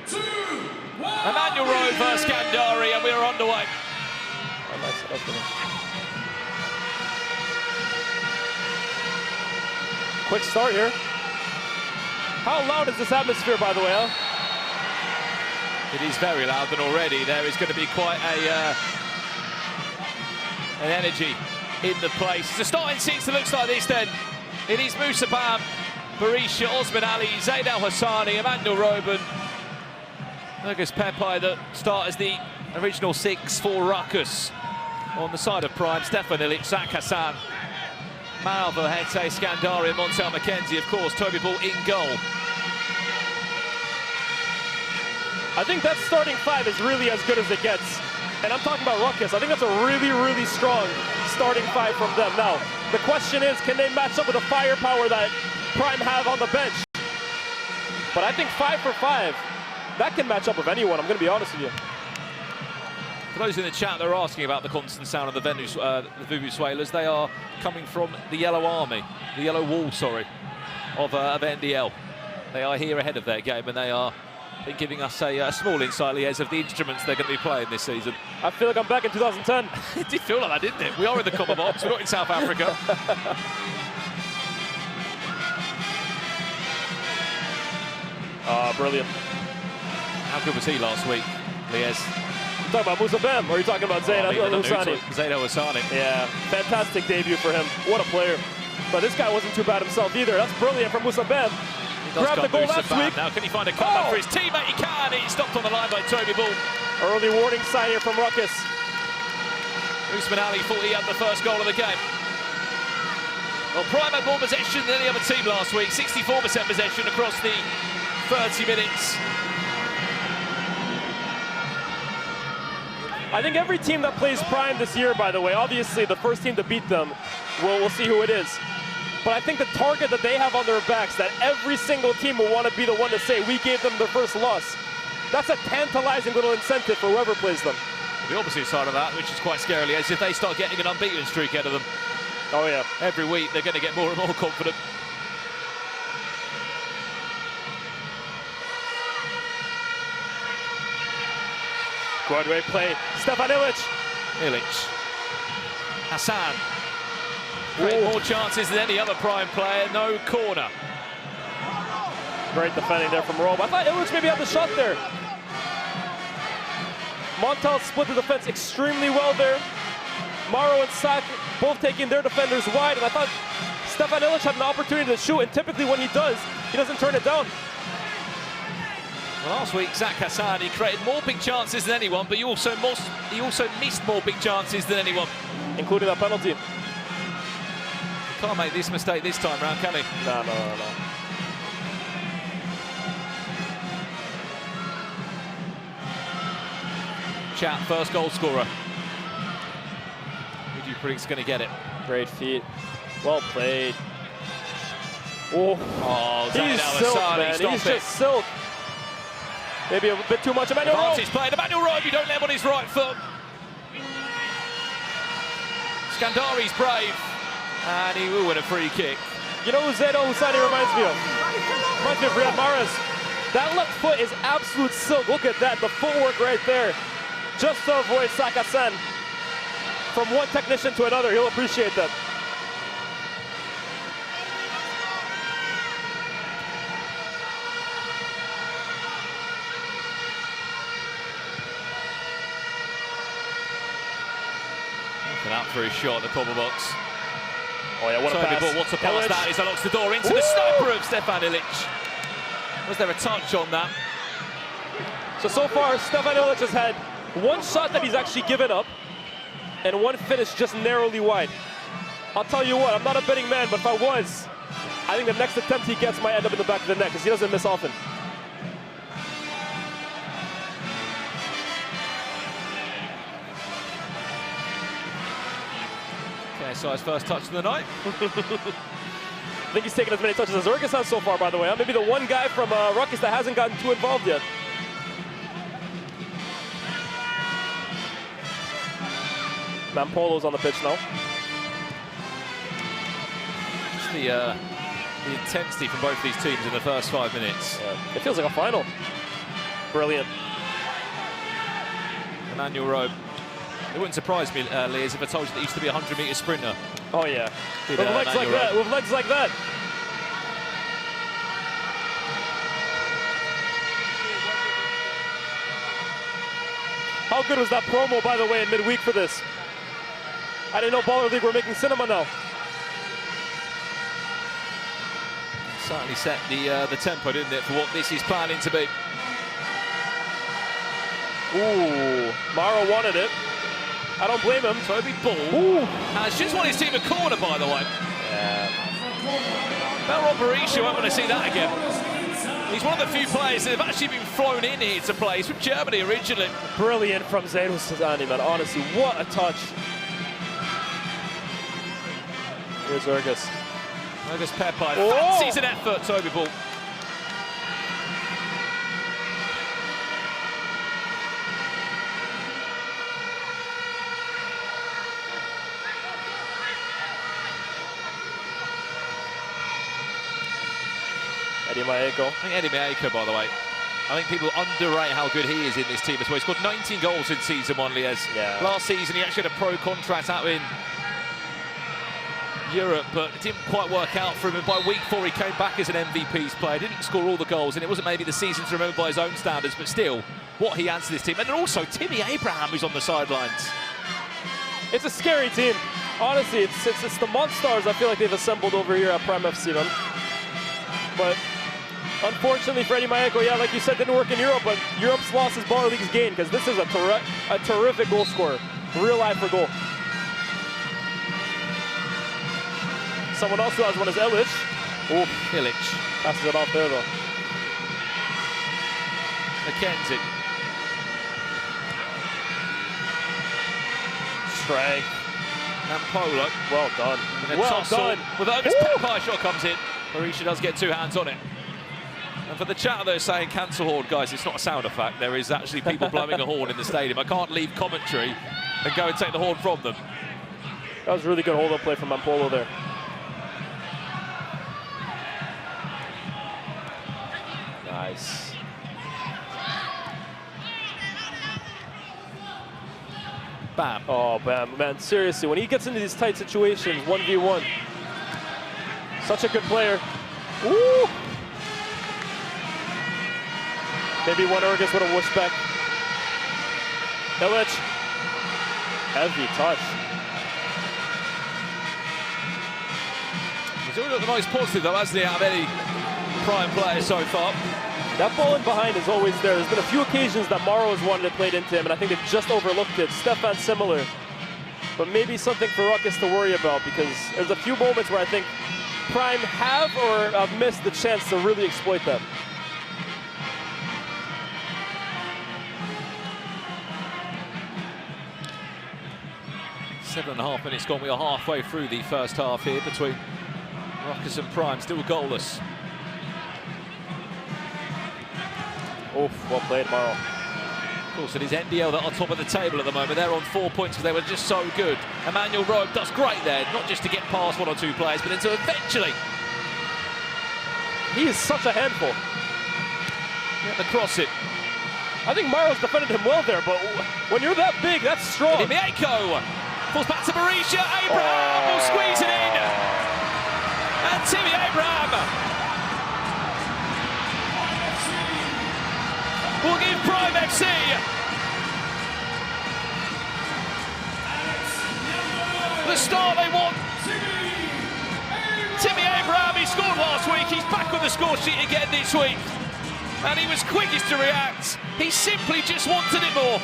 Emmanuel Rowe versus Scandari, and we are underway. Oh, nice opening. Quick start here. How loud is this atmosphere, by the way, huh? It is very loud, and already there is going to be quite an energy in the place. It's a starting six that looks like this then. It is Moussa Bam, Berisha, Osman Ali, Zaid Al Hassani, Emmanuel Roben, Lucas Pepe that start as the original six for Rukkas. On the side of Prime, Stefan Ilic, Zach Hassan, Malva, Hete, Scandari, and Montel McKenzie, of course, Toby Ball in goal. I think that starting five is really as good as it gets. And I'm talking about Rukkas. I think that's a really, really strong starting five from them. Now, the question is, can they match up with the firepower that Prime have on the bench? But I think 5 for 5, that can match up with anyone, I'm going to be honest with you. For those in the chat that are asking about the constant sound of the Vuvuzelas, they are coming from the Yellow Army, the Yellow Wall, sorry, of NDL. They are here ahead of their game, and they are giving us a small insight, Liez, of the instruments they're going to be playing this season. I feel like I'm back in 2010. It did feel like that, didn't it? We are in the Copper Box, we're not in South Africa. Brilliant. How good was he last week, Liez? You talking about Moussa Bam, or are you talking about Zaid Al Hassani? Zaid Al Hassani. Yeah, fantastic debut for him. What a player. But this guy wasn't too bad himself either. That's brilliant from Moussa Bam. Grabbed the goal last week. Now, can he find a comeback for his teammate? He can. He's stopped on the line by Toby Ball. Early warning sign here from Rukkas. Osman Ali thought he had the first goal of the game. Well, Prime had more possession than any other team last week. 64% possession across the 30 minutes. I think every team that plays Prime this year, by the way, obviously the first team to beat them, we'll see who it is. But I think the target that they have on their backs, that every single team will want to be the one to say, we gave them their first loss. That's a tantalizing little incentive for whoever plays them. The opposite side of that, which is quite scarily, is if they start getting an unbeaten streak out of them. Oh yeah. Every week they're going to get more and more confident. Great play. Stefan Ilic. Ilic. Hassan. Create more chances than any other Prime player. No corner. Great defending there from Robe. I thought Ilic maybe had the shot there. Montel split the defense extremely well there. Maro and Sak both taking their defenders wide, and I thought Stefan Ilic had an opportunity to shoot, and typically when he does, he doesn't turn it down. Well, last week, Zach Hassan, he created more big chances than anyone, but he also missed more big chances than anyone. Including that penalty. Can't make this mistake this time round, can he? No. Chat, first goal scorer. Who do you think's going to get it? Great feet. Well played. Oh, Zaid Al Hassani, he's just silk. Maybe a bit too much. Emmanuel Rowe. He's playing. Emmanuel Rowe, you don't let him on his right foot. Scandari's brave. And he will win a free kick. You know who Zaid Al Hassani reminds me of? Reminds me of Riyad Mahrez. That left foot is absolute silk. Look at that, the footwork right there. Just to avoid Zach Hassan. From one technician to another, he'll appreciate that. Looking out for his shot at the corner box. Oh yeah, what a pass. What a pass that is. Unlocks the door into the sniper of Stefan Ilic. Was there a touch on that? So far, Stefan Ilic has had one shot that he's actually given up and one finish just narrowly wide. I'll tell you what, I'm not a betting man, but if I was, I think the next attempt he gets might end up in the back of the net because he doesn't miss often. Okay, so his first touch of the night. I think he's taken as many touches as Rukkas has so far, by the way. Maybe the one guy from Rukkas that hasn't gotten too involved yet. Mampolo's on the pitch now. Just the intensity from both these teams in the first 5 minutes. Yeah, it feels like a final. Brilliant. Emmanuel Robe. It wouldn't surprise me, Liz, if I told you that he used to be a 100-meter sprinter. Oh, yeah. Did, with legs like that. With legs like that. How good was that promo, by the way, in midweek for this? I didn't know Baller League were making cinema now. Certainly set the tempo, didn't it, for what this is planning to be. Ooh, Maro wanted it. I don't blame him. Toby Ball has just won his team a corner, by the way. Yeah. Belron Berisha won't want to see that again. He's one of the few players that have actually been flown in here to play. He's from Germany originally. Brilliant from Zaino Sazani, man. Honestly, what a touch. Here's Urgas. Urgas Pepe fancies an effort, Toby Ball. Eddie Maeko. I think Eddie Maeko, by the way, I think people underrate how good he is in this team as well. He scored 19 goals in season one, Lies. Yeah. Last season, he actually had a pro contract out in Europe, but it didn't quite work out for him. And by week 4, he came back as an MVP's player. Didn't score all the goals, and it wasn't maybe the season to remember by his own standards, but still, what he adds to this team. And then also Timmy Abraham, who's on the sidelines. It's a scary team. Honestly, it's the Monstars I feel like they've assembled over here at Prime FC, man. But unfortunately for Eddie Maeko, yeah, like you said, didn't work in Europe, but Europe's loss is Baller League's gain, because this is a terrific goal scorer. Real eye for goal. Someone else who has one is Illich. Oh, Illich. Passes it off there, though. McKenzie. Strength. And Polo. Well done. Well done. With Urgas Pepe shot comes in. Berisha does get 2 hands on it. And for the chat they're saying cancel horn, guys, it's not a sound effect. There is actually people blowing a horn in the stadium. I can't leave commentary and go and take the horn from them. That was really good hold-up play from Mampolo there. Nice. Bam. Oh, Bam, man, seriously, when he gets into these tight situations, 1v1, such a good player. Woo! Maybe one Urgas would have whooshed back. Illich. Heavy touch. He's already got the most positive, though, hasn't he, out of any prime player so far. That ball in behind is always there. There's been a few occasions that Maro has wanted it played into him, and I think they've just overlooked it. Stefan similar. But maybe something for Rukkas to worry about, because there's a few moments where I think Prime have or have missed the chance to really exploit that. Seven and a half minutes gone. We are halfway through the first half here between Rukkas and Prime, still goalless. Oof, well played, Maro. Of course, it is NDL that are top of the table at the moment. They're on 4 points because they were just so good. Emmanuel Robe does great there, not just to get past 1 or 2 players, but then to eventually. He is such a handful. Get the cross it. I think Maro's defended him well there, but when you're that big, that's strong. Eddie Maeko falls back to Berisha. Abraham will squeeze it in. And Timmy Abraham will give Prime FC the start they want. Timmy Abraham, he scored last week. He's back on the score sheet again this week. And he was quickest to react. He simply just wanted it more.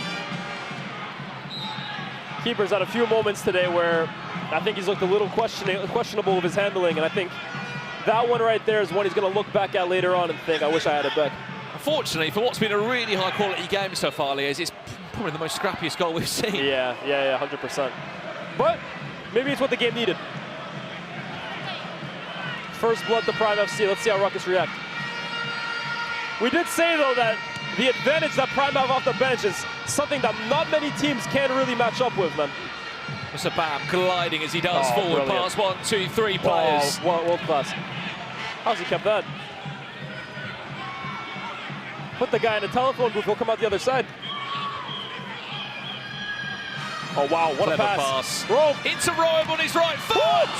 Keeper's had a few moments today where I think he's looked a little questionable with his handling, and I think that one right there is one he's going to look back at later on and think, I wish I had it back. Unfortunately, for what's been a really high-quality game so far, Lies, it's probably the most scrappiest goal we've seen. Yeah, 100%. But maybe it's what the game needed. First blood to Prime FC. Let's see how Rukkas react. We did say, though, that the advantage that Prime have off the bench is something that not many teams can really match up with, man. Mr. Bam gliding as he does forward, brilliant. past 1, 2, 3 players. Oh, world class. How's he kept that? Put the guy in a telephone booth, he'll come out the other side. Oh wow, what Clever a pass. Robe into Robe on his right foot.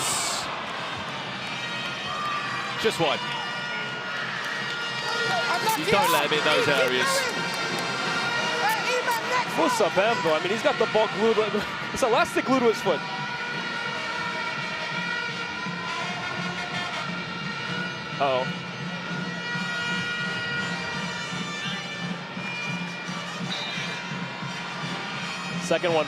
Just wide. Don't let him in those areas. What's up, Bam, though? I mean, he's got the ball glued. It's elastic glued to his foot. Uh-oh. Second one.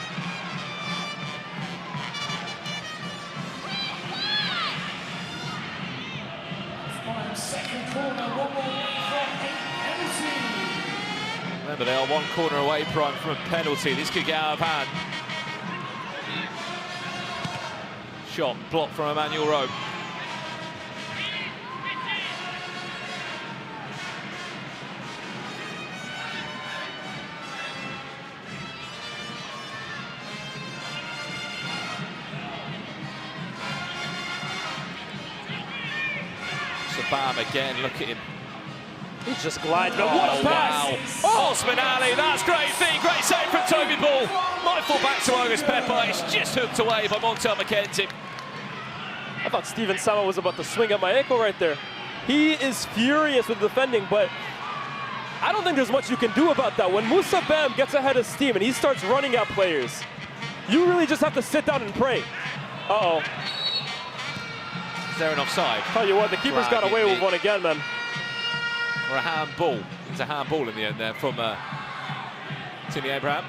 Remember, they are one corner away, Prime, from a penalty. This could get out of hand. Shot blocked from Emmanuel Rowe. Bam again, look at him. He's just gliding. Oh, what a pass! Wow. Oh, Osman Ali, that's great feet, great save from Toby Ball. Might fall back to August Pepper. It's just hooked away by Montel McKenzie. I thought Steven Sama was about to swing at my ankle right there. He is furious with defending, but I don't think there's much you can do about that. When Musa Bam gets ahead of steam and he starts running at players, you really just have to sit down and pray. Uh-oh. Is there an offside? Tell you what, the keeper's got away with one again, man. Or a handball. It's a handball in the end there from Timmy Abraham.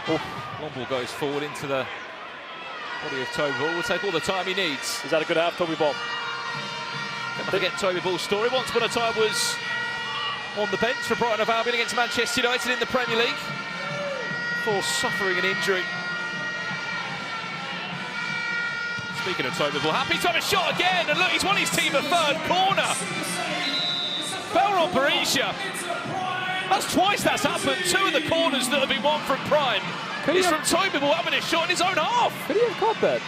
Oh, long ball goes forward into the body of Toby Ball. Will take all the time he needs. Is that a good half, Toby Ball? Don't forget Toby Ball's story. Once upon a time was on the bench for Brighton of Albion against Manchester United in the Premier League before suffering an injury. Speaking of Toby Ball, happy to have a shot again, and look, he's won his team a third corner. Belron Berisha. That's twice that's happened. Two of the corners that have been won from Prime is from Toby Ball having a shot in his own half. Could he have caught that?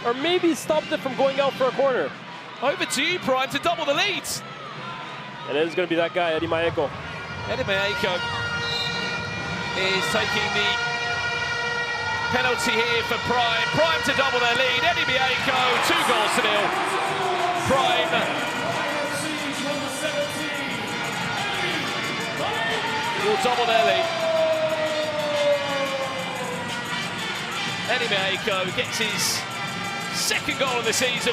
Or maybe stopped it from going out for a corner. Over to you, Prime, to double the lead. And it is going to be that guy, Eddie Maeko. Eddie Maeko is taking the penalty here for Prime. Prime to double their lead. Eddie Maeko, 2-0. Prime will double their lead. Eddie Maeko gets his second goal of the season.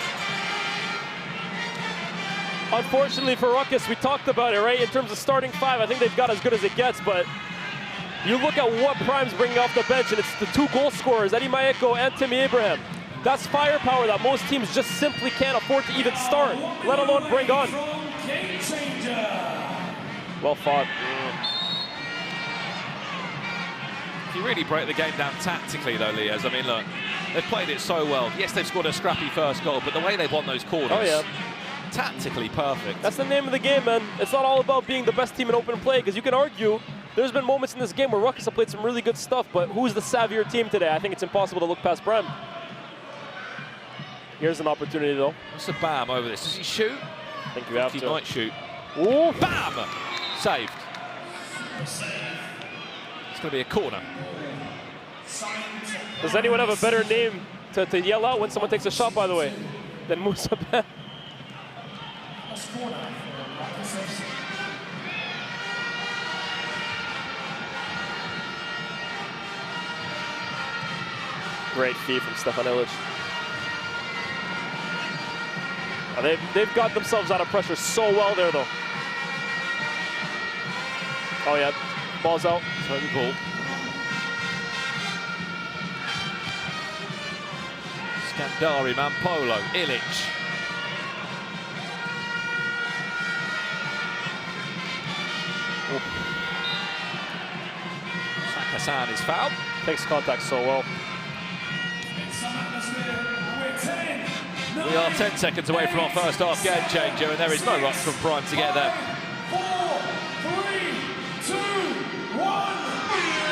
Unfortunately for Rukkas, we talked about it, right? In terms of starting five, I think they've got as good as it gets, but you look at what Prime's bringing off the bench, and it's the two goal scorers, Eddie Maeko and Timmy Abraham. That's firepower that most teams just simply can't afford to even start, let alone bring on. Well fought. If you really break the game down tactically, though, Liaz, I mean, look, they've played it so well. Yes, they've scored a scrappy first goal, but the way they've won those corners, oh, yeah. Tactically perfect. That's the name of the game, man. It's not all about being the best team in open play, because you can argue there's been moments in this game where Rukkas have played some really good stuff, but who's the savvier team today? I think it's impossible to look past Prem. Here's an opportunity, though. What's the Bam over this? Does he shoot? I think you have to. He might shoot. Ooh. Bam! Saved. It's going to be a corner. Does anyone have a better name to yell out when someone takes a shot, by the way, than Musa Bam? Great feed from Stefan Illich. They've got themselves out of pressure so well there, though. Oh, yeah. Ball's out. Toby Ball. Scandari, Mampolo, Illich. Hassan is fouled. Takes contact so well. We are 10 seconds away from our first half game changer, and there is no rush from Prime to get there. 4, 3, 2, 1.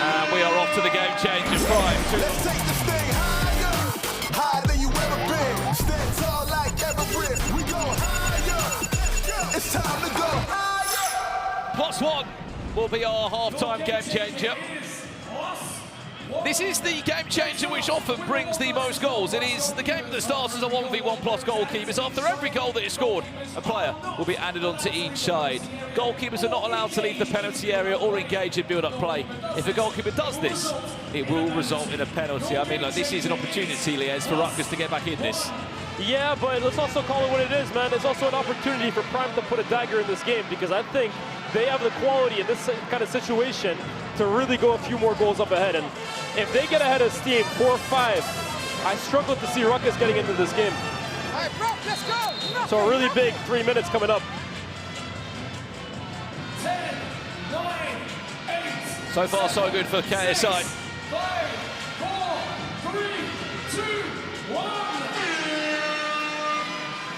And we are off to the game changer. Prime. Let's take this thing higher, higher than you ever been. Stand tall like Everett. We go higher. It's time to go higher. +1 will be our half-time game changer. This is the game changer which often brings the most goals. It is the game that starts as a 1v1 plus goalkeepers. After every goal that is scored, a player will be added onto each side. Goalkeepers are not allowed to leave the penalty area or engage in build-up play. If a goalkeeper does this, it will result in a penalty. I mean, look, this is an opportunity, Liez, for RUKKAS to get back in this. Yeah, but let's also call it what it is, man. It's also an opportunity for Prime to put a dagger in this game, because I think they have the quality in this kind of situation to really go a few more goals up ahead. And if they get ahead of steam, 4-5, I struggle to see RUKKAS getting into this game. All right, bro, let's go. So a really big 3 minutes coming up. 10, 9, 8. So far, so good for KSI. 5, 4, 3, 2, 1.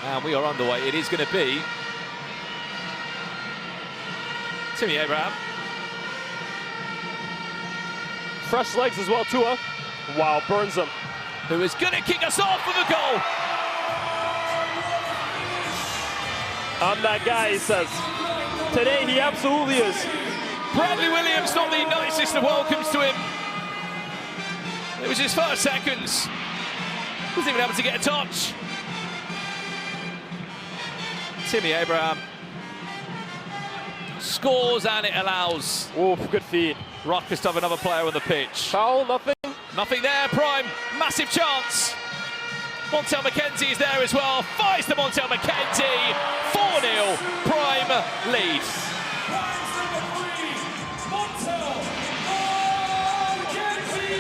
And we are underway. It is going to be Timmy Abraham. Fresh legs as well, Tua. Wow, burns him. Who is going to kick us off with a goal. I'm that guy, he says. Today, he absolutely is. Bradley Williams, not the nicest of welcomes to him. It was his first seconds. Wasn't even able to get a touch. Timmy Abraham scores, and it allows Oh, good feed. RUKKAS to have another player on the pitch. Foul, nothing. Nothing there, Prime. Massive chance. Montel McKenzie is there as well. Fires to Montel McKenzie. 4-0. Prime lead. Prize number 3, Montel McKenzie.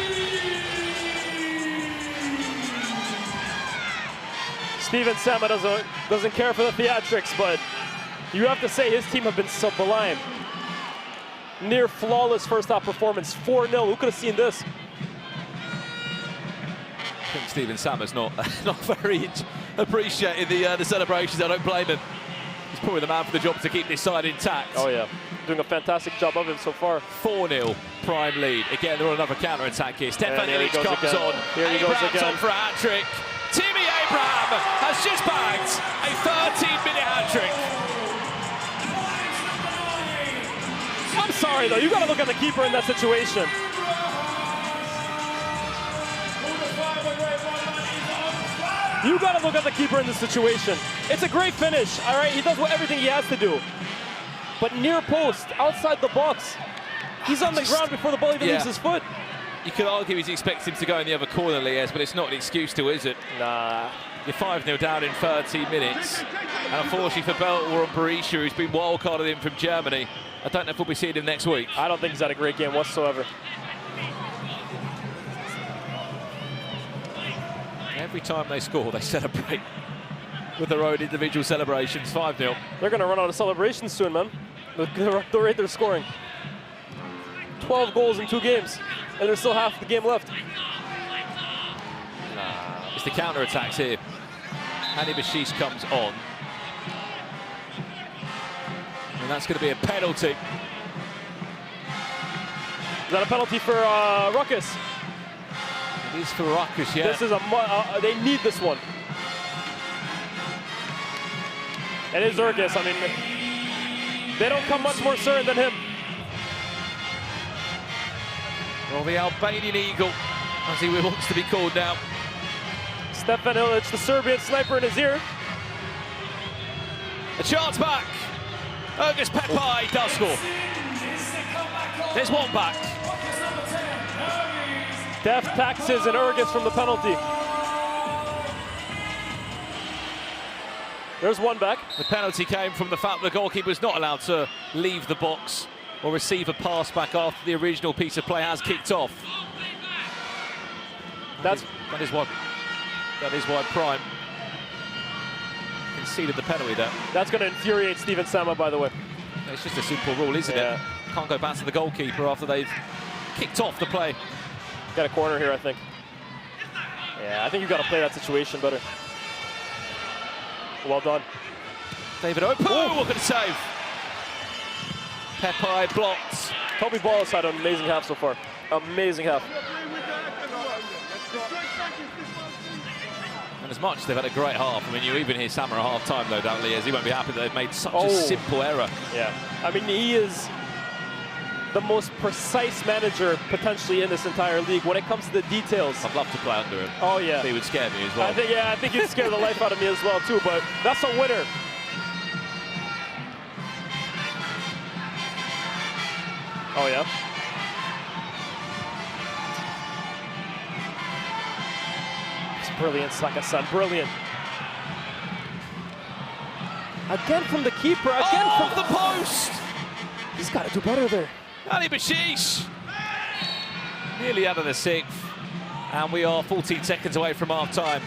Steven Sama doesn't care for the theatrics, but you have to say his team have been sublime. Near flawless first half performance, 4-0. Who could have seen this? I think Steven Sama's not very appreciating the celebrations. I don't blame him. He's probably the man for the job to keep this side intact. Oh yeah, doing a fantastic job of it so far. 4-0 Prime lead. Again, they're on another counter-attack here. Stefan here he Ilic goes comes again. on. Here he goes Abraham's again. on for a hat-trick. Timmy Abraham has just bagged a 13-minute hat-trick. I'm sorry though, you got to look at the keeper in that situation. You got to look at the keeper in this situation. It's a great finish, all right? He does everything he has to do. But near post, outside the box, he's on the ground before the ball even leaves his foot. You could argue he's expecting him to go in the other corner, Liez, but it's not an excuse to, is it? Nah. You're 5-0 down in 13 minutes. And unfortunately for Beltor and Berisha, who's been wildcarded in from Germany, I don't know if we'll be seeing him next week. I don't think he's had a great game whatsoever. Every time they score, they celebrate with their own individual celebrations. 5-0. They're going to run out of celebrations soon, man. The rate they're scoring. 12 goals in 2 games, and there's still half the game left. It's the counter-attacks here. Hani Bashish comes on. And that's going to be a penalty. Is that a penalty for RUKKAS? It is for RUKKAS, yeah. This is they need this one. It is Urgis. I mean, they don't come much more certain than him. Well, the Albanian Eagle, as he wants to be called now. Stefan Ilic, the Serbian sniper in his ear. A chance back. Urgis Pepai does score. There's one back. Deft taxes and Urgis from the penalty. There's one back. The penalty came from the fact that the goalkeeper was not allowed to leave the box or receive a pass back after the original piece of play has kicked off. That is why Prime conceded the penalty there. That's going to infuriate Steven Sama, by the way. It's just a simple rule, isn't it? Can't go back to the goalkeeper after they've kicked off the play. Got a corner here, I think. Yeah, I think you've got to play that situation better. Well done. David Opo, what a save. Pepai blocked. Toby Ball has had an amazing half so far. Amazing half. And as much as they've had a great half, I mean, you even hear Sammer at half-time, no doubt, Liaz. He won't be happy that they've made such a simple error. Yeah, I mean, he is the most precise manager potentially in this entire league when it comes to the details. I'd love to play under him. Oh, yeah. He would scare me as well. I think he'd scare the life out of me as well, too, but that's a winner. Oh, yeah. It's brilliant, Saka-san, brilliant. Again from the keeper, again from the post! He's got to do better there. Ali Bashish, nearly out of the 6th, and we are 14 seconds away from half-time.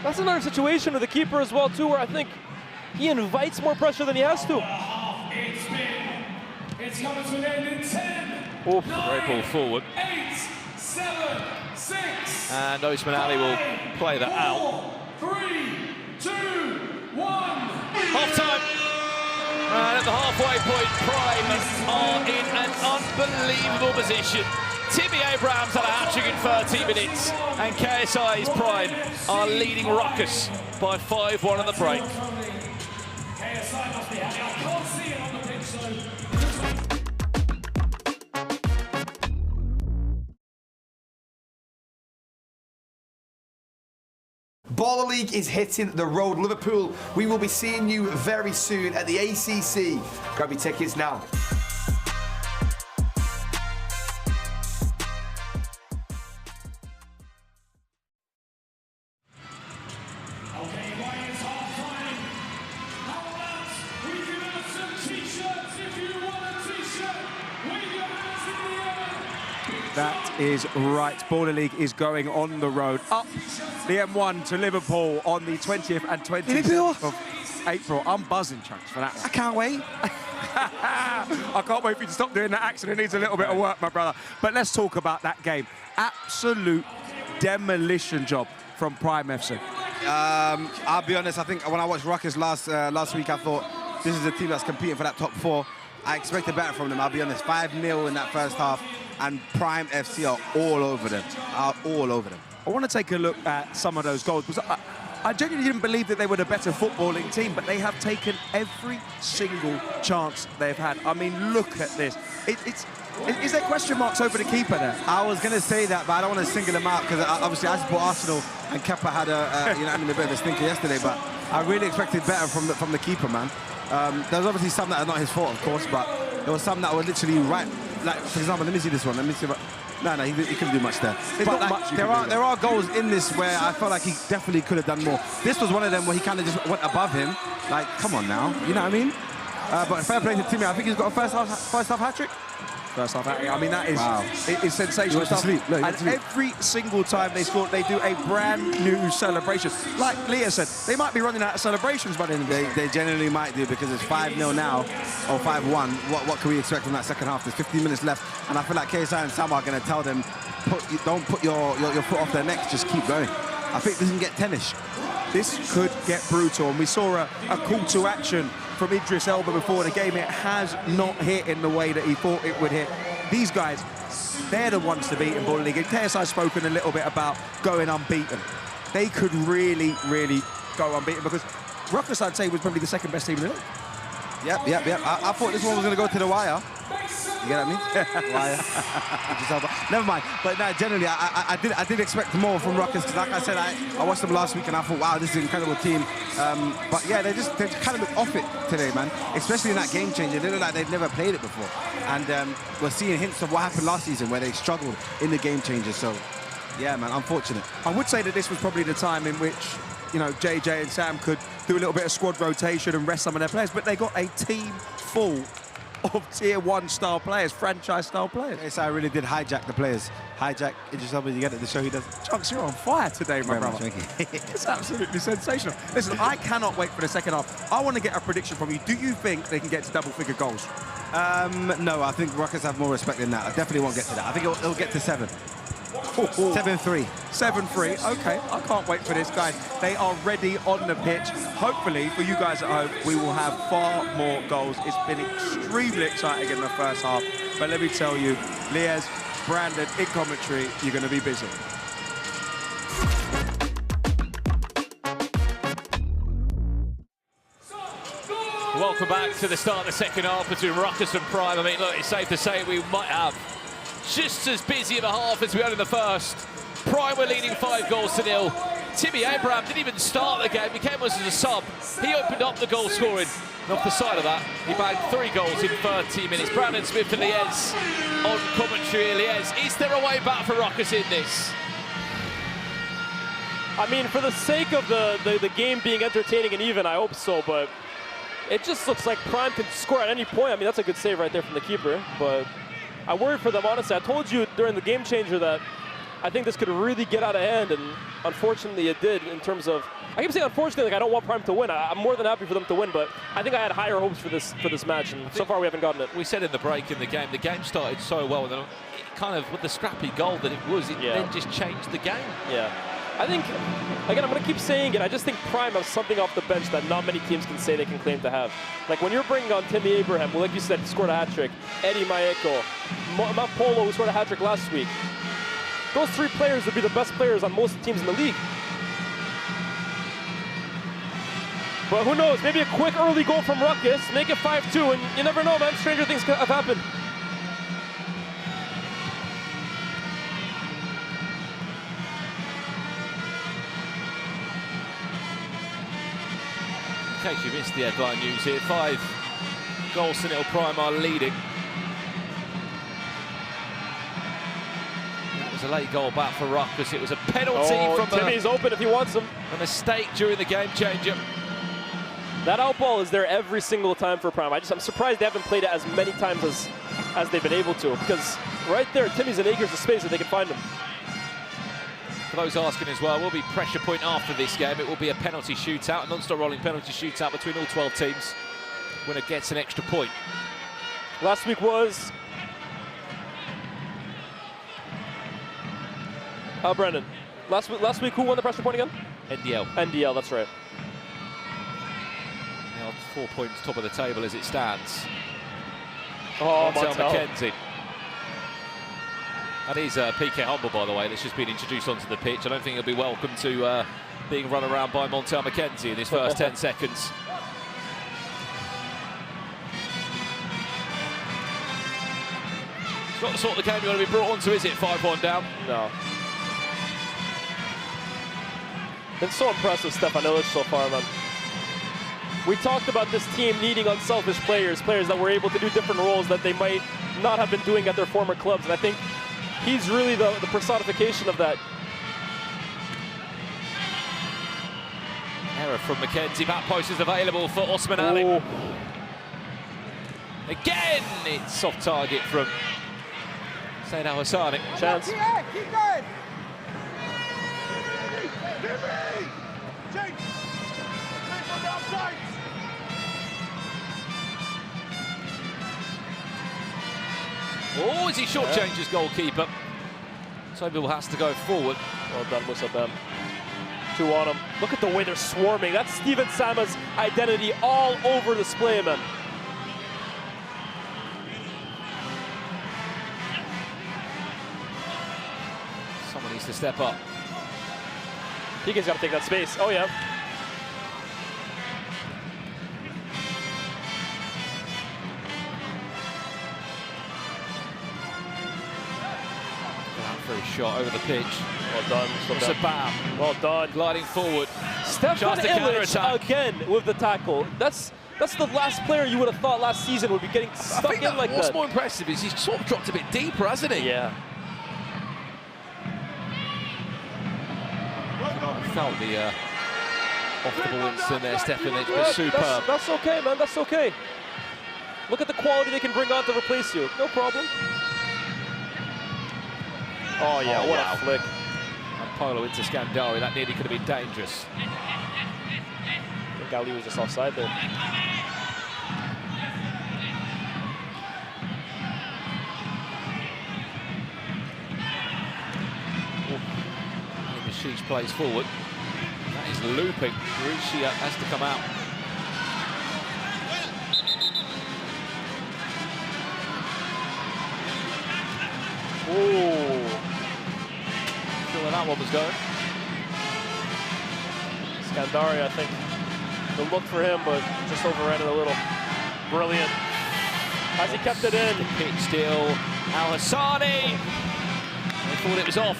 That's another situation with the keeper as well, too, where I think he invites more pressure than he has to. It's coming to an end in 10. Oof, great ball forward. 8, 7, 6. And Osman Ali will play that out. 4, 3, 2, 1. Half-time. And at the halfway point, Prime are in an unbelievable position. Timmy Abrahams had a hat-trick in 30 minutes, and KSI's Prime are leading Rukkas by 5-1 on the break. KSI must be happy. I can't see it on the pitch, so. Baller League is hitting the road. Liverpool, we will be seeing you very soon at the ACC. Grab your tickets now. Okay, why is half-time? How about we give out some T-shirts if you want a T-shirt? Wave your hands in the air. That is right. Baller League is going on the road up the M1 to Liverpool on the 20th and 27th of April. I'm buzzing, Chunks, for that one. I can't wait. I can't wait for you to stop doing that accent. It needs a little bit of work, my brother. But let's talk about that game. Absolute demolition job from Prime FC. I'll be honest, I think when I watched Rukkas last week, I thought this is a team that's competing for that top 4. I expected better from them, I'll be honest. 5-0 in that first half, and Prime FC are all over them. I want to take a look at some of those goals, because I genuinely didn't believe that they were the better footballing team, but they have taken every single chance they've had. I mean, look at this. Is there question marks over the keeper there? I was going to say that, but I don't want to single them out, because obviously I support Arsenal, and Kepa had a bit of a stinker yesterday, but I really expected better from the keeper, man. There's obviously some that are not his fault, of course, but there were some that were literally right. Like, for example, let me see this one. Let me see. No, he couldn't do much there. But like, there are goals in this where I felt like he definitely could have done more. This was one of them where he kind of just went above him. Like, come on now, you know what I mean? But fair play to Timmy. I think he's got a first half hat-trick. First half, I mean, that is wow. It's sensational stuff. And every single time they score, they do a brand new celebration. Like Leah said, they might be running out of celebrations by the end of the day. They generally might do, because it's 5-0 now, or 5-1. What can we expect from that second half? There's 15 minutes left, and I feel like KSI and Sam are going to tell them, don't put your foot off their necks, just keep going. I think this can get tennis. This could get brutal, and we saw a call to action from Idris Elba before the game. It has not hit in the way that he thought it would hit. These guys, they're the ones to beat in Baller League. And KSI's spoken a little bit about going unbeaten. They could really, really go unbeaten, because Rukkas, I'd say, was probably the second best team in the league. Yep. I thought this one was going to go to the wire. You get what I mean? Wire. Never mind. But no, generally, I did expect more from Rukkas, because like I said, I watched them last week and I thought, wow, this is an incredible team. But yeah, they kind of look off it today, man. Especially in that game changer. They look like they've never played it before. And we're seeing hints of what happened last season, where they struggled in the game changer. So yeah, man, unfortunate. I would say that this was probably the time in which, you know, JJ and Sam could do a little bit of squad rotation and rest some of their players, but they got a team full of tier 1 style players, franchise style players. Yes, I really did hijack the players. Hijack, Idris Elba, you get it, the show he does. Chunks, you're on fire today, my brother. Thank you. It's absolutely sensational. Listen, I cannot wait for the second half. I want to get a prediction from you. Do you think they can get to double-figure goals? No, I think Rukkas have more respect than that. I definitely won't get to that. I think it'll get to 7. 7-3. 7-3. Okay, I can't wait for this, guys. They are ready on the pitch. Hopefully, for you guys at home, we will have far more goals. It's been extremely exciting in the first half. But let me tell you, Liaz, Brandon, in commentary, you're going to be busy. welcome back to the start of the second half between Rukkas and Prime. I mean, look, it's safe to say we might have just as busy of a half as we had in the first. Prime were leading 5-0. Timmy Abraham didn't even start the game. He came as a sub. He opened up the goal scoring. And off the side of that, he bagged 3 goals in 30 minutes. Brandon Smith and Liez on commentary. Liez, is there a way back for Rukkas in this? I mean, for the sake of the game being entertaining and even, I hope so, but it just looks like Prime can score at any point. I mean, that's a good save right there from the keeper, but I worried for them, honestly. I told you during the game changer that I think this could really get out of hand, and unfortunately it did in terms of, I keep saying unfortunately, like I don't want Prime to win. I'm more than happy for them to win, but I think I had higher hopes for this match, and so far we haven't gotten it. We said in the break in the game started so well, and then it kind of, with the scrappy goal that it was, it then just changed the game. Yeah. I think, again, I'm going to keep saying it, I just think Prime has something off the bench that not many teams can say they can claim to have. Like when you're bringing on Timmy Abraham, who, like you said, he scored a hat-trick, Eddie Maeko, Matt Polo, who scored a hat-trick last week. Those 3 players would be the best players on most teams in the league. But who knows, maybe a quick early goal from Rukkas, make it 5-2, and you never know, man, stranger things have happened. In case you missed the headline news here, 5-0 Prime are leading. It was a late goal back for Rukkas. It was a penalty from Timmy's open if he wants him. A mistake during the game changer. That out ball is there every single time for Prime. I'm surprised they haven't played it as many times as they've been able to, because right there, Timmy's in acres of space that they can find him. For those asking as well, will be pressure point after this game. It will be a penalty shootout, a non-stop rolling penalty shootout between all 12 teams. Winner gets an extra point. Last week was... Brendan. Last week, who won the pressure point again? NDL. NDL, that's right. Now 4 points top of the table as it stands. Oh, Montel McKenzie. That is PK Humble, by the way, that's just been introduced onto the pitch. I don't think he'll be welcome to being run around by Montel McKenzie in his first 10 seconds. It's not the sort of game you want to be brought onto, is it? 5-1 down. No. Been so impressive, Stefan Illich so far, man. We talked about this team needing unselfish players that were able to do different roles that they might not have been doing at their former clubs, and I think he's really the personification of that. Error from McKenzie. Back post is available for Osman Ali. Again, it's off target from Zaid Al Hassani. Chance. Keep going. Oh, as he shortchanges goalkeeper. Sobel has to go forward. Well done, Musa Bem. 2 on him. Look at the way they're swarming. That's Steven Sama's identity all over display, man. Someone needs to step up. Higgins got to take that space. Oh, yeah. For his shot over the pitch. Well done. Sabam. Well done. Gliding forward. Stefan Illich again with the tackle. That's the last player you would have thought last season would be getting stuck in like that. What's more impressive is he's sort of dropped a bit deeper, hasn't he? Yeah. Felt the off-the-ball instant there, Stefan Illich, but superb. That's okay, man. That's okay. Look at the quality they can bring on to replace you. No problem. Oh, yeah, what a flick. And Polo into Scandari, that nearly could have been dangerous. I think Ali was just offside there. Sheesh plays forward. That is looping. Rishi has to come out. Ooh. Sure where that one was going. Scandari, I think, the look for him, but just overran it a little. Brilliant. Has he kept it in? Pitch still. Al Hassani. They thought it was off.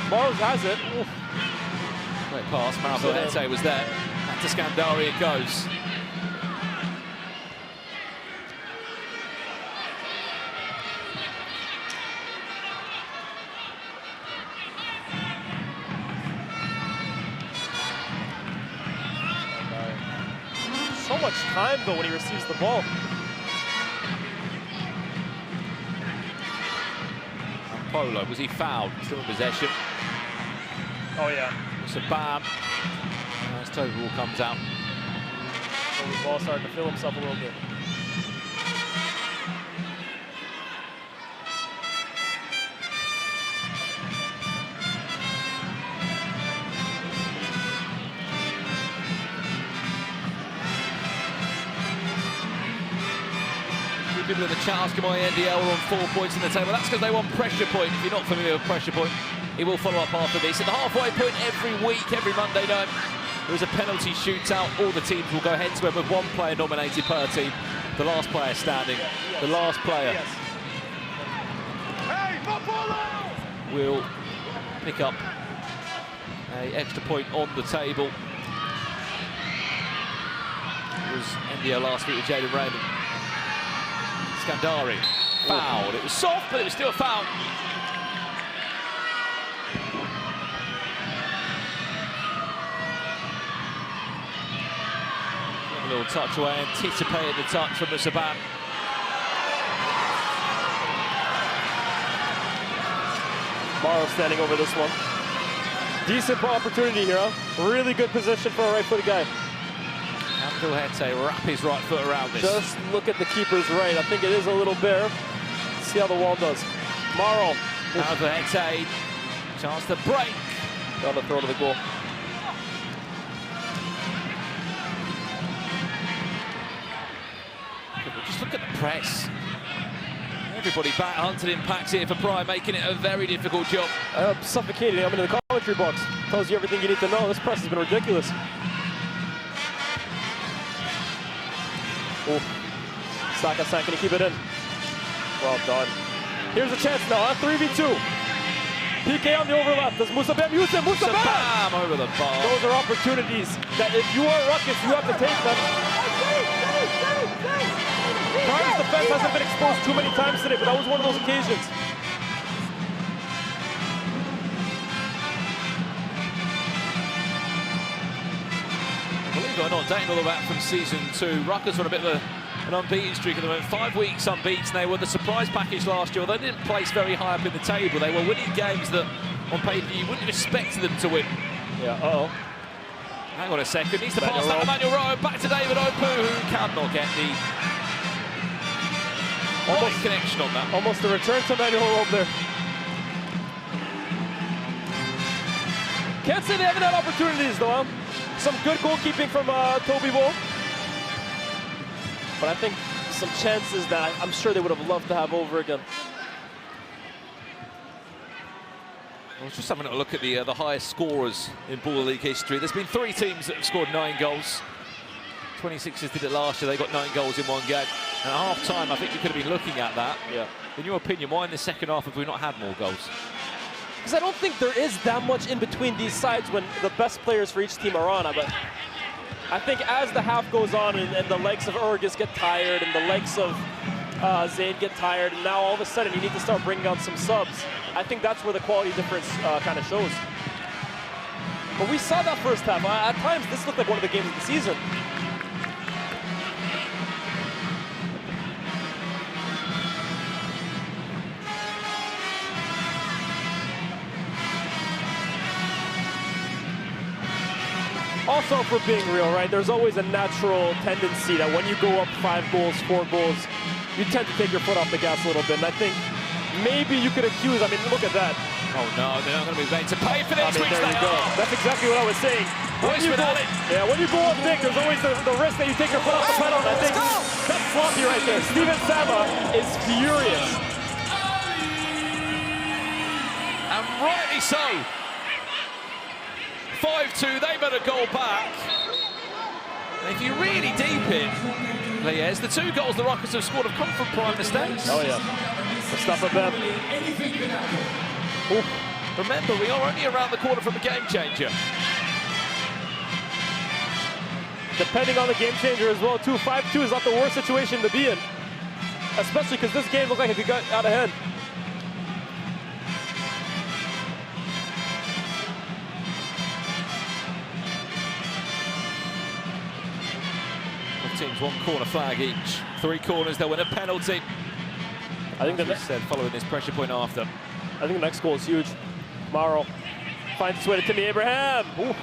Barrows has it. Oof. Great pass. Marabelete was there. Back to Scandari it goes. So much time though when he receives the ball. Polo, was he fouled? Still in possession. Oh yeah. It's a bam. As total ball comes out. So the ball starting to feel himself a little bit. People in the chat asking why NDL are on 4 points in the table. That's because they want pressure point. If you're not familiar with pressure point, it will follow up after this. At the halfway point every week, every Monday night, there is a penalty shootout. All the teams will go head-to-head with one player nominated per team. The last player standing. The last player will pick up an extra point on the table. It was NDL last week with Jaden Raymond. Scandari fouled. It was soft, but it was still a foul. A little touch away, anticipated the touch from the Saban. Morrow standing over this one. Decent opportunity here, huh? Really good position for a right-footed guy. Abdelhete wrap his right foot around this. Just look at the keeper's right. I think it is a little bare. See how the wall does. Morrow. Abdelhete, chance to break. On the throw to the goal. Just look at the press. Everybody back hunted impacts here for Prime, making it a very difficult job. Suffocating. I'm in the commentary box. Tells you everything you need to know. This press has been ridiculous. Oh, Saka-san, can he keep it in? Well done. Here's a chance now, huh? 3v2. PK on the overlap. Does Musabem use it? Musabem over the bar. Those are opportunities that if you are Ruckus, you have to take them. Prime's defense hasn't been exposed too many times today, but that was one of those occasions. Believe it or not, dating all the way back from season 2, Rukkers on a bit of an unbeaten streak at the moment. 5 weeks unbeaten. They were the surprise package last year. They didn't place very high up in the table. They were winning games that, on paper, you wouldn't have expected them to win. Yeah, uh-oh. Hang on a second. Needs to pass that to Emmanuel Rowe. Back to David Opu, who cannot get the right connection on that. Almost a return to Emmanuel Rowe there. Can't say they haven't had opportunities, though. Some good goalkeeping from Toby Bull. But I think some chances that I'm sure they would have loved to have over again. I was just having a look at the highest scorers in Baller League history. There's been 3 teams that have scored 9 goals. 26ers did it last year. They got 9 goals in one game. And at half-time, I think we could have been looking at that. Yeah. In your opinion, why in the second half have we not had more goals? Because I don't think there is that much in between these sides when the best players for each team are on. But I think as the half goes on and the legs of Urgus get tired and the legs of Zayd get tired, and now all of a sudden you need to start bringing out some subs, I think that's where the quality difference kind of shows. But we saw that first half. At times, this looked like one of the games of the season. Also, for being real, right, there's always a natural tendency that when you go up 5 goals, 4 goals, you tend to take your foot off the gas a little bit. And I think maybe you could accuse, I mean, look at that. Oh no, they're not going to be made to pay for this, I mean, there you go. That's exactly what I was saying. When you go up big, there's always the risk that you take your foot off the pedal. And I think that's sloppy right there. Steven Sama is furious. And rightly so. 5-2, they've had a goal back. And if you really deep it, Lies, the 2 goals the Rukkers have scored have come from prime mistakes. Oh yeah, the stuff of them. Ooh. Remember, we are only around the corner from a game changer. Depending on the game changer as well, too. 5-2 is not the worst situation to be in, especially because this game looked like it got out of hand. Both teams 1 corner flag each. 3 corners, they'll win a penalty. I think As said, following this pressure point after. I think the next goal is huge. Morrow finds its way to Timmy Abraham. Ooh.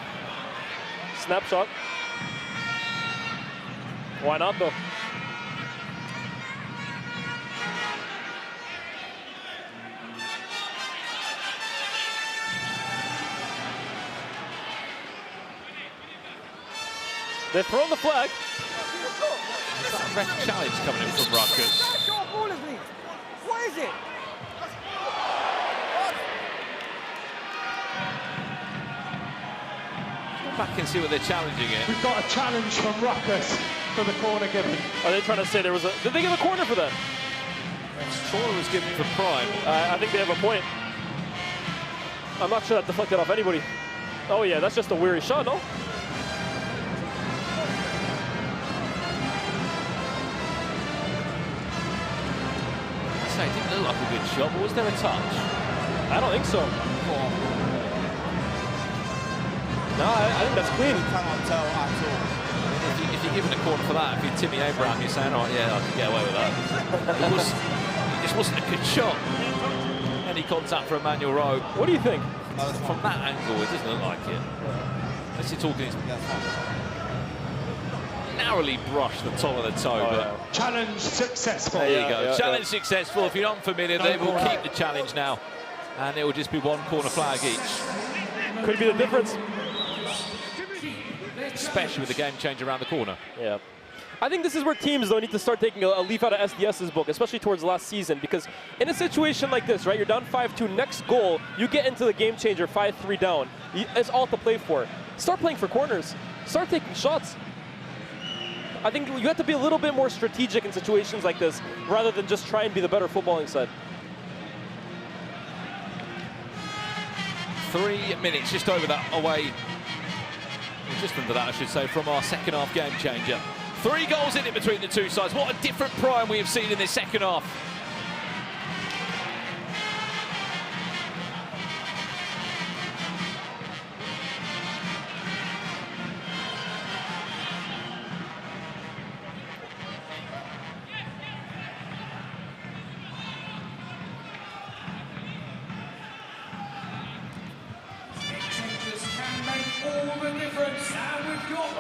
Snapshot. Why not though? They've thrown the flag. Ref challenge coming in from Rukkers. What is it? Go back and see what they're challenging it. We've got a challenge from Rukkers for the corner given. Are they trying to say there was a... Did they give a corner for that? Corner was given for Prime. I think they have a point. I'm not sure that deflected off anybody. Oh yeah, that's just a weary shot, no? It didn't look like a good shot, but was there a touch? I don't think so. No, I think that's clean. Cannot tell at all. If you're giving a corner for that, if you're Timmy Abraham, you're saying, oh yeah, I can get away with that. It just wasn't a good shot. Any contact for Emmanuel Rowe. What do you think? From that angle, it doesn't look like it. Unless you're talking, narrowly brushed the top of the toe. Oh, but yeah. Challenge successful. there you go. Yeah, Challenge successful. If you're not familiar, they will keep the challenge now. And it will just be 1 corner flag each. Could be the difference. Especially with the game change around the corner. Yeah. I think this is where teams, though, need to start taking a leaf out of SDS's book, especially towards last season, because in a situation like this, right, you're down 5-2, next goal, you get into the game changer 5-3 down. It's all to play for. Start playing for corners. Start taking shots. I think you have to be a little bit more strategic in situations like this, rather than just try and be the better footballing side. 3 minutes, just over that away. Well, just under that, I should say, from our second half game changer. 3 goals in it between the 2 sides. What a different Prime we have seen in this second half.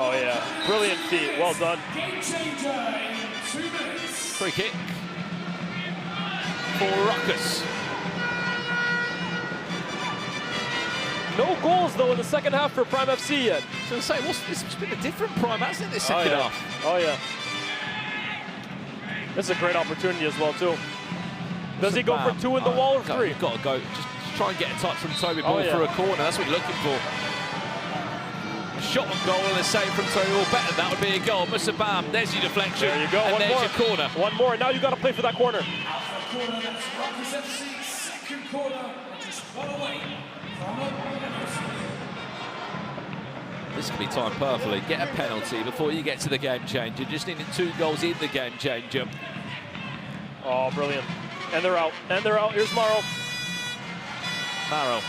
Oh yeah, brilliant feat, well done. Game changer in 2 minutes. Free kick for Rukkers. No goals, though, in the second half for Prime FC yet. So I say, this has been a different Prime, hasn't it, this second half? Oh yeah. This is a great opportunity as well, too. Does he go for 2 in the wall or 3? You've got to go. Just try and get a touch from Toby Ball for a corner. That's what you're looking for. A shot on goal and a save from Toby Ball. Better that would be a goal. Musa Bam, there's your deflection. There you go. And One there's more. your corner. One more. Now you got to play for that corner. Alpha corner, that's Rukkers FC, second corner, just 1 away from a penalty. This can be timed perfectly. Get a penalty before you get to the game changer. Just needing 2 goals in the game changer. Oh, brilliant. And they're out. And they're out. Here's Morrow. Marrow.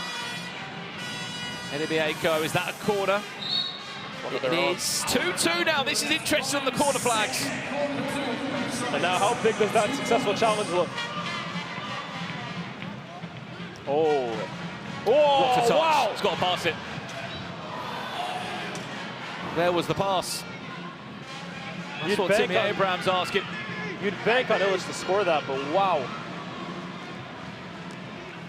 Enebieko, is that a corner? It is 2-2 now. This is interesting on the corner flags. And now how big does that successful challenge look? Oh. What a touch. Wow. He's got to pass it. There was the pass. That's You'd what bank Timmy on- Abraham's asking. You'd bank on Illich to score that, but wow.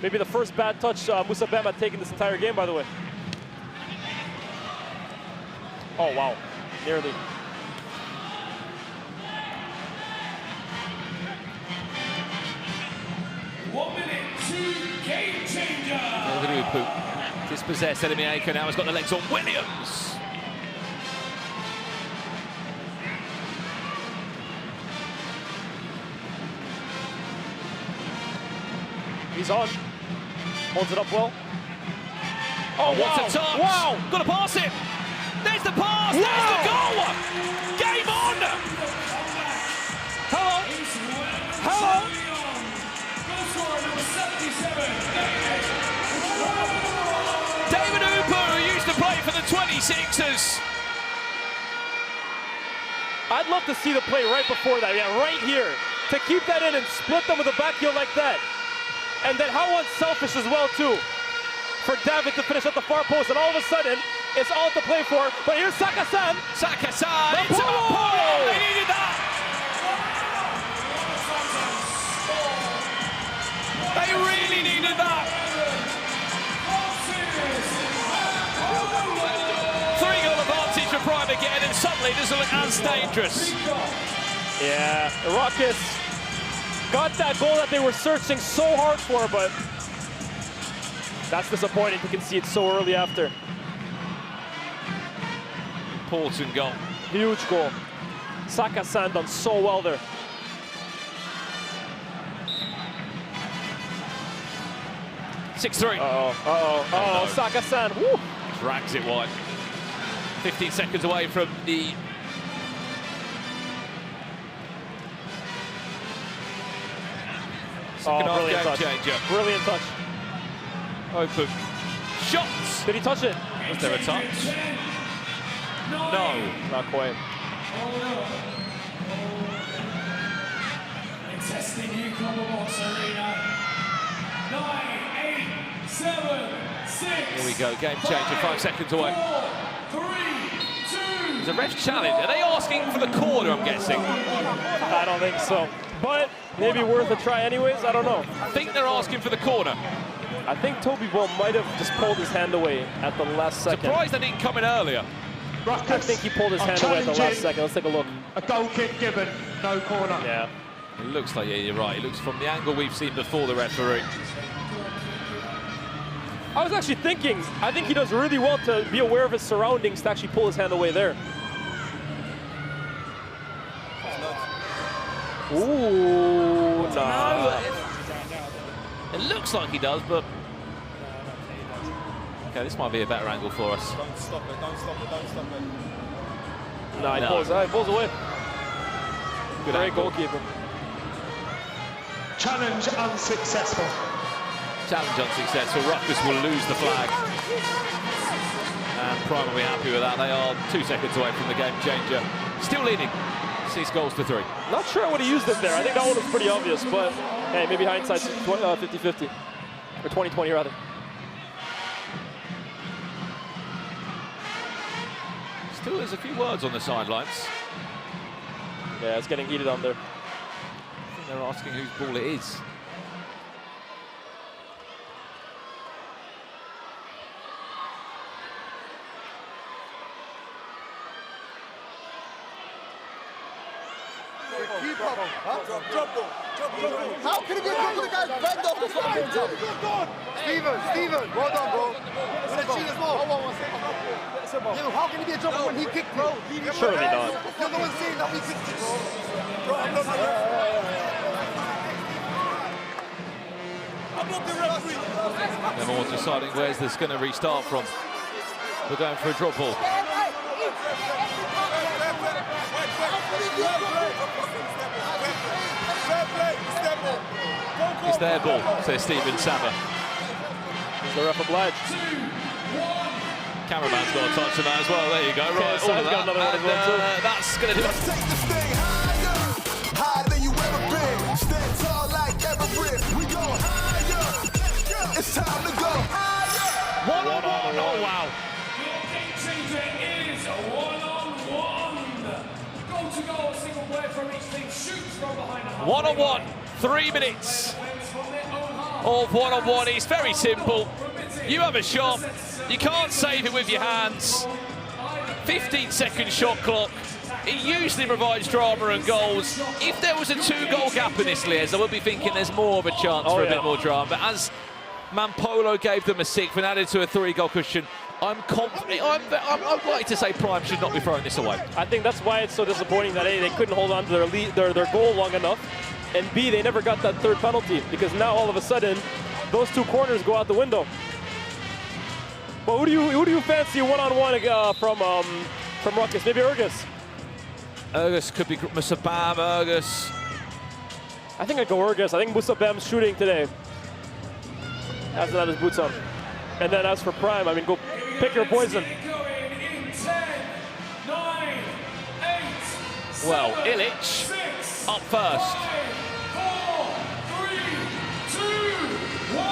Maybe the first bad touch Musa Bam had taken this entire game, by the way. Oh, wow. Nearly. One minute to game changer. They're going to Opu. Dispossessed, Elimiako now has got the legs on Williams. He's on. Holds it up well. Oh, what a touch! Wow! Got to pass it! There's the pass! Wow. There's the goal! Game on! Hello! Hello! Goal scorer number 77, David Opu, who used to play for the 26ers. I'd love to see the play right before that, yeah, right here. To keep that in and split them with a back heel like that. And then how unselfish as well, too. For David to finish at the far post, and all of a sudden, it's all to play for. But here's Saka-san. Saka-san, The it's a pole! pole! They needed that! They really needed that! 3-goal advantage for Prime again, and suddenly it doesn't look as dangerous. Yeah, RUKKAS got that goal that they were searching so hard for, but that's disappointing to concede so early after. Important goal. Huge goal. Saka-san done so well there. Uh-oh, Saka-san, woo! Drags it wide. 15 seconds away from the... second half brilliant game touch. changer. Brilliant touch. Open. Shots! Did he touch it? Was there a touch? No. Not quite. Testing new Box Arena. 9, 8, 7, 6. Here we go, game changer, 5 seconds away. 4, 3, 2. There's a ref's challenge. Are they asking for the corner, I'm guessing? I don't think so. But maybe worth a try anyways, I don't know. I think they're asking for the corner. I think Toby Ball might have just pulled his hand away at the last second. Surprised they didn't come in earlier. I think he pulled his hand away at the last second. Let's take a look. A goal kick given, no corner. Yeah. It looks like, yeah, you're right. It looks from the angle we've seen before the referee. I was actually thinking, I think he does really well to be aware of his surroundings to actually pull his hand away there. Ooh, nah. It looks like he does, but... Okay, this might be a better angle for us. Don't stop it, don't stop it, don't stop it. Nah, he No. pulls away. Good Great angle. goalkeeper. Challenge unsuccessful. Challenge unsuccessful. RUKKAS will lose the flag. And Prime will be happy with that. They are 2 seconds away from the game changer. Still leading. 6 goals to 3. Not sure I would have used it there. I think that one was pretty obvious, but hey, maybe hindsight's 50-50. Or 20-20 rather. Still, there's a few words on the sidelines. Yeah, it's getting heated on there. I think they're asking whose ball it is. How can it be a goal? The guy's bent off the fucking top. Steven, well done, bro. It's a cheat as well. Yeah, how can he be a jumper when he kicked it? Bro, Surely not. you're the one saying that we kicked it, bro. Bro, I'm not the referee. They're more deciding where's this going to restart from. We're going for a drop ball. It's their ball, says Stephen Saba. Is the ref obliged? Cameraman's got a touch on that as well. There you go. Right, all of Sam's got that. another one as well, too. That's going to do it. Let's take this thing higher, higher than you ever been. Stand tall like Everest. We go higher. It's time to go higher. One-on-one. Oh, wow. Your game changer is a one-on-one. Goal to goal, a single player from each team shoots from behind the half. One-on-one. 3 minutes of one-on-one. It's very simple. You have a shot. You can't save it with your hands. 15-second shot clock. It usually provides drama and goals. If there was a 2-goal gap in this, Liz, I would be thinking there's more of a chance for a bit more drama. But as Mampolo gave them a 6 and added to a 3-goal cushion. I'm confident. I'd like to say Prime should not be throwing this away. I think that's why it's so disappointing that A, they couldn't hold on to their lead, their goal long enough, and B, they never got that third penalty, because now all of a sudden those 2 corners go out the window. But who do you fancy one-on-one from RUKKAS? Maybe RUKKAS. RUKKAS could be Musabam, RUKKAS. I think I'd go RUKKAS. I think Musabam's shooting today. Hasn't had his boots on. And then as for Prime, I mean, go pick your poison. Well, Ilic up first. 5, 4, 3, 2, 1.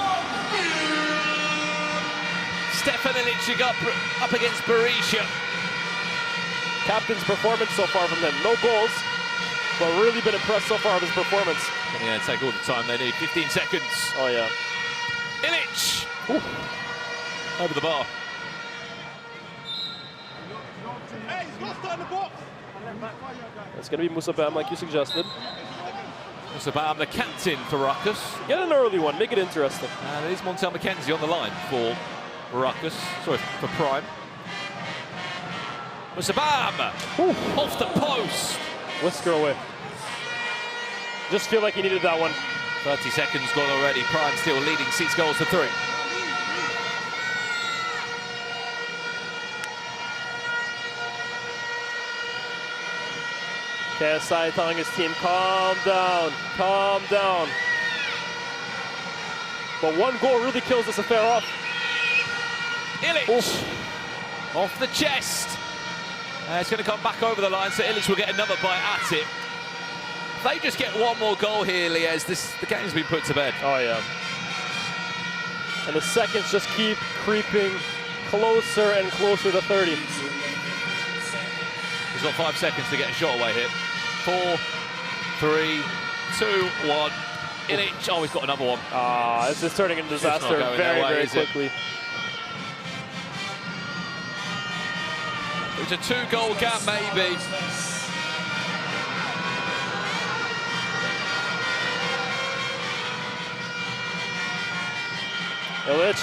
Stefan Ilic up against Berisha. Captain's performance so far from him. No goals, but really been impressed so far with his performance. Yeah, take all the time they need. 15 seconds. Oh, yeah. Ilic. Ooh. Over the bar. Hey, he's got to start in the box. It's going to be Musabam, like you suggested. Musabam, the captain for RUKKAS. Get an early one, make it interesting. And there's Montel McKenzie on the line for RUKKAS. Sorry, for Prime. Musabam! Off the post. Whisker away. Just feel like he needed that one. 30 seconds gone already. Prime still leading 6 goals to 3. KSI telling his team, calm down, calm down. But 1 goal really kills this affair off. Ilic off the chest. It's going to come back over the line, so Ilic will get another bite at it. If they just get 1 more goal here, Liez, the game's been put to bed. Oh, yeah. And the seconds just keep creeping closer and closer to 30. He's got 5 seconds to get a shot away here. 4, 3, 2, 1. Ilic, oh, he's got another one. This is turning into disaster very quickly. It's a 2-goal gap, maybe. Ilic.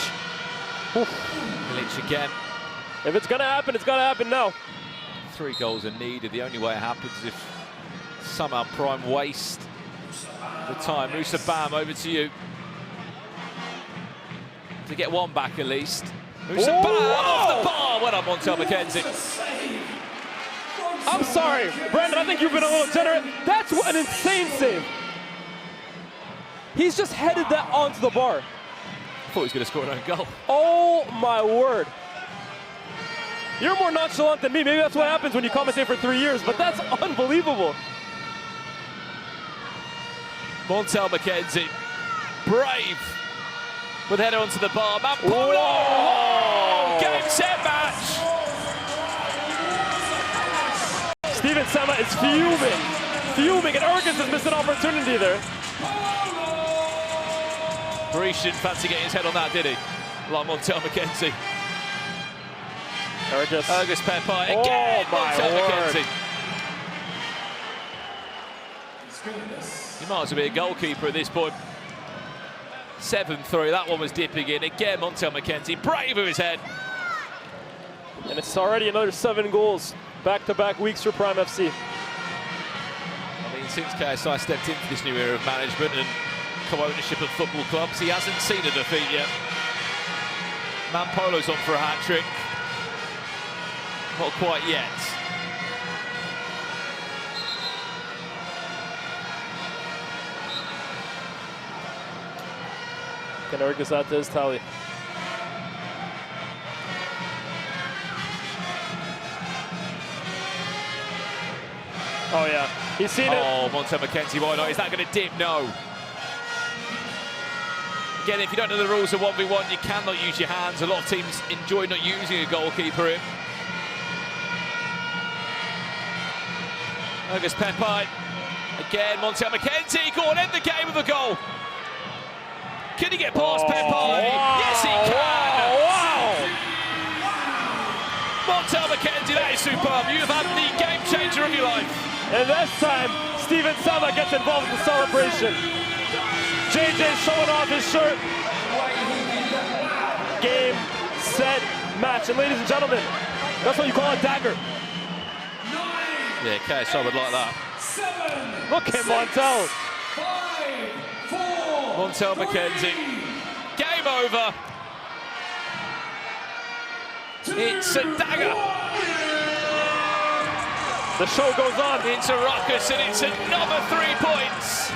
Ilic again. If it's gonna happen, it's gonna happen now. 3 goals are needed. The only way it happens is if somehow Prime waste the time. Musabam, over to you. To get 1 back at least. Musabam off the bar. Well done, Montel McKenzie. I'm sorry, Brandon, I think you've been a little generous. That's an insane save. He's just headed that onto the bar. I thought he was going to score an own goal. Oh my word. You're more nonchalant than me. Maybe that's what happens when you commentate for 3 years, but that's unbelievable. Montel McKenzie, brave, with header onto the bar. Mampolo! Whoa! Game, set, match! Steven Sama is fuming, and RUKKAS has missed an opportunity there. Berisha didn't fancy getting his head on that, did he? Like Montel McKenzie. RUKKAS Pepai again. Montel McKenzie. You might as well be a goalkeeper at this point. 7-3. That one was dipping in. Again, Montel McKenzie, brave with his head. And it's already another 7 goals. Back-to-back weeks for Prime FC. I mean, since KSI stepped into this new era of management and co-ownership of football clubs, he hasn't seen a defeat yet. Mampolo's on for a hat-trick. Not quite yet. Can RUKKAS add to his tally? Oh yeah, he's seen it. Oh, Montel McKenzie, why not? Is that going to dip? No. Again, if you don't know the rules of 1v1, you cannot use your hands. A lot of teams enjoy not using a goalkeeper here. RUKKAS Pepai. Again, Montel McKenzie. Go on, end the game with a goal. Can he get past Pepai? Wow. Yes, he can. Wow. Montel McKenzie, that is superb. You have had the game changer of your life. And this time, Steven Sama gets involved in the celebration. JJ showing off his shirt. game, set, match. And ladies and gentlemen, that's what you call a dagger. Yeah, KSI would like that. Look at Montel. 5, 4, Montel McKenzie. Game over. It's a dagger. The show goes on. It's a ruckus, and it's another 3 points.